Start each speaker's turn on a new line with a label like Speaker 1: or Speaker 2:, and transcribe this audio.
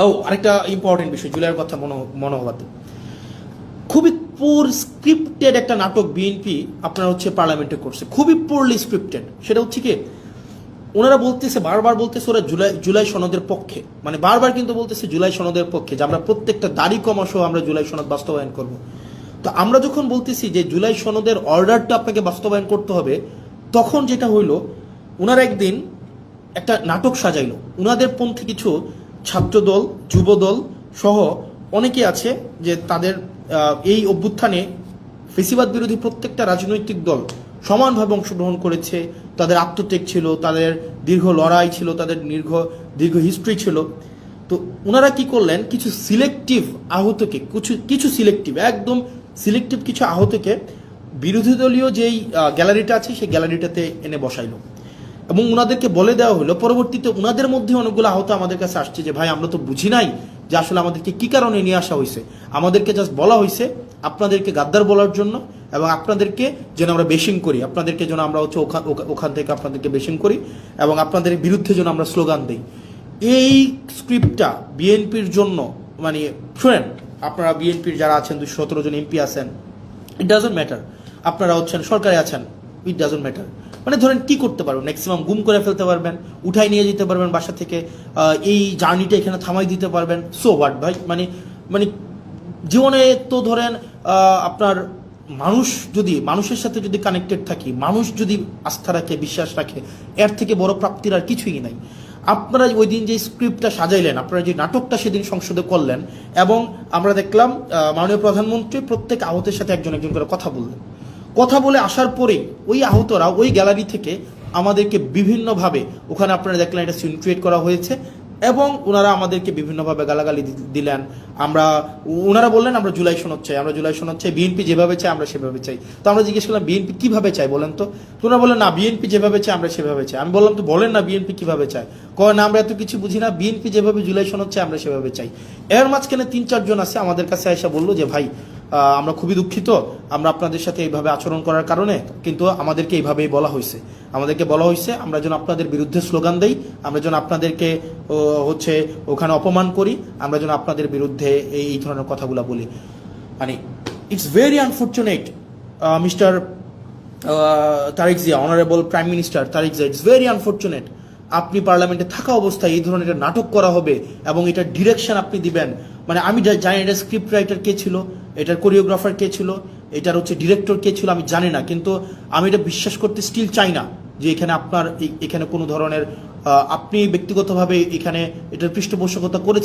Speaker 1: ও আরেকটা ইম্পর্টেন্ট বিষয়, জুলাইয়ের কথা মনে হওয়াতে, খুবই পুর স্ক্রিপ্টেড একটা নাটক বিএনপি আপনারা হচ্ছে পার্লামেন্টে করছে, খুবই পুরলি স্ক্রিপ্টেড। সেটা হচ্ছে কি, ওনারা বলতেছে, বারবার বলতেছে ওরা জুলাই সনদের পক্ষে, মানে বারবার কিন্তু বলতেছে জুলাই সনদের পক্ষে, যে আমরা প্রত্যেকটা দাড়ি কমা সহ আমরা জুলাই সনদ বাস্তবায়ন করব। তো আমরা যখন বলতেছি যে জুলাই সনদের অর্ডারটা আপনাকে বাস্তবায়ন করতে হবে, তখন যেটা হইলো, ওনারা একদিন একটা নাটক সাজাইলো। ওনাদের পন্থী কিছু ছাত্রদল, যুবদল সহ অনেকে আছে যে তাদের এই অভ্যুত্থানে ফেসিবাদ বিরোধী প্রত্যেকটা রাজনৈতিক দল সমানভাবে অংশগ্রহণ করেছে। তাদের আত্মত্যাগ ছিল, তাদের দীর্ঘ লড়াই ছিল, তাদের দীর্ঘ হিস্ট্রি ছিল। তো ওনারা কি করলেন, কিছু সিলেক্টিভ আহতকে, কিছু সিলেক্টিভ, একদম সিলেক্টিভ কিছু আহতকে বিরোধী দলীয় যেই গ্যালারিটা আছে সেই গ্যালারিটাতে এনে বসাইলো, এবং ওনাদেরকে বলে দেওয়া হলো, পরবর্তীতে ওনাদের মধ্যে অনেকগুলো আহত আমাদের কাছে আসছে যে ভাই আমরা তো বুঝি নাই যে আসলে আমাদেরকে কি কারণে নিয়ে আসা হয়েছে, আমাদেরকে জাস্ট বলা হয়েছে আপনাদেরকে গাদ্দার বলার জন্য, এবং আপনাদেরকে যেন আমরা বেশিং করি, আপনাদেরকে যেন আমরা হচ্ছে ওখান থেকে আপনাদেরকে বেশিং করি, এবং আপনাদের বিরুদ্ধে যেন আমরা স্লোগান দিই। এই স্ক্রিপ্টটা বিএনপির জন্য, মানে শোনেন, আপনারা বিএনপির যারা আছেন 217 জন এমপি আছেন, ইট ডাজন্ট ম্যাটার, আপনারা হচ্ছেন সরকারে আছেন, ইট ডাজন্ট ম্যাটার। মানে ধরেন কি করতে পারবেন, ম্যাক্সিমাম গুম করে ফেলতে পারবেন, উঠাই নিয়ে যেতে পারবেন বাসা থেকে, এই জার্নিটা এখানে থামাই দিতে পারবেন, সো হোয়াট ভাই। মানে মানে জীবনে তো ধরেন আপনার মানুষ যদি, মানুষের সাথে যদি কানেক্টেড থাকি, মানুষ যদি আস্থা রাখে, বিশ্বাস রাখে, এর থেকে বড় প্রাপ্তির আর কিছুই নাই। আপনারা ওই দিন যে স্ক্রিপ্টটা সাজাইলেন, আপনারা যে নাটকটা সেদিন সংসদে করলেন, এবং আমরা দেখলাম মাননীয় প্রধানমন্ত্রী প্রত্যেক আহতের সাথে একজন একজন করে কথা বললেন। কথা বলে আসার পরে ওই আহতরা ওই গ্যালারি থেকে আমাদেরকে বিভিন্নভাবে, ওখানে আপনারা দেখলেন এটা সিন ক্রিয়েট করা হয়েছে, এবং ওনারা আমাদেরকে বিভিন্নভাবে গালাগালি দিলেন। ওনারা বললেন আমরা জুলাই সনদ চাই, আমরা জুলাই সনদ চাই, বিএনপি যেভাবে চাই আমরা সেভাবে চাই। তো আমরা জিজ্ঞেস করলাম বিএনপি কিভাবে চাই বলেন তো? ওনারা বললেন না, বিএনপি যেভাবে চাই আমরা সেভাবে চাই। আমি বললাম তো বলেন না বিএনপি কিভাবে চায়। কয় না আমরা এত কিছু বুঝি না, বিএনপি যেভাবে জুলাই সনদ চাই আমরা সেভাবে চাই। এর মাঝখানে 3-4 জন আছে আমাদের কাছে এসে বললো যে ভাই আমরা খুবই দুঃখিত, আমরা আপনাদের সাথে এইভাবে আচরণ করার কারণে, কিন্তু আমাদেরকে এইভাবেই বলা হয়েছে, আমাদেরকে বলা হয়েছে আমরা যেন আপনাদের বিরুদ্ধে স্লোগান দেই, আমরা যেন আপনাদেরকে হচ্ছে ওখানে অপমান করি, আমরা যেন আপনাদের বিরুদ্ধে এই ধরনের কথাগুলো বলি। মানে it's very unfortunate mister Tarek Zia, honourable prime minister Tarek Zia, it's very unfortunate আপনি পার্লামেন্টে থাকা অবস্থায় এই ধরনের নাটক করা হবে এবং এটার ডিরেকশন আপনি দিবেন। মানে আমি জানি এটার স্ক্রিপ্ট রাইটার কে ছিল, এটার কোরিওগ্রাফার কে ছিল, এটার হচ্ছে ডিরেক্টর কে ছিল, আমি জানি না, কিন্তু আমি এটা বিশ্বাস করতে স্টিল চাই না যে এখানে আপনার এখানে কোনো ধরনের আপনি ব্যক্তিগতভাবে এখানে এটার পৃষ্ঠপোষকতা করেছেন।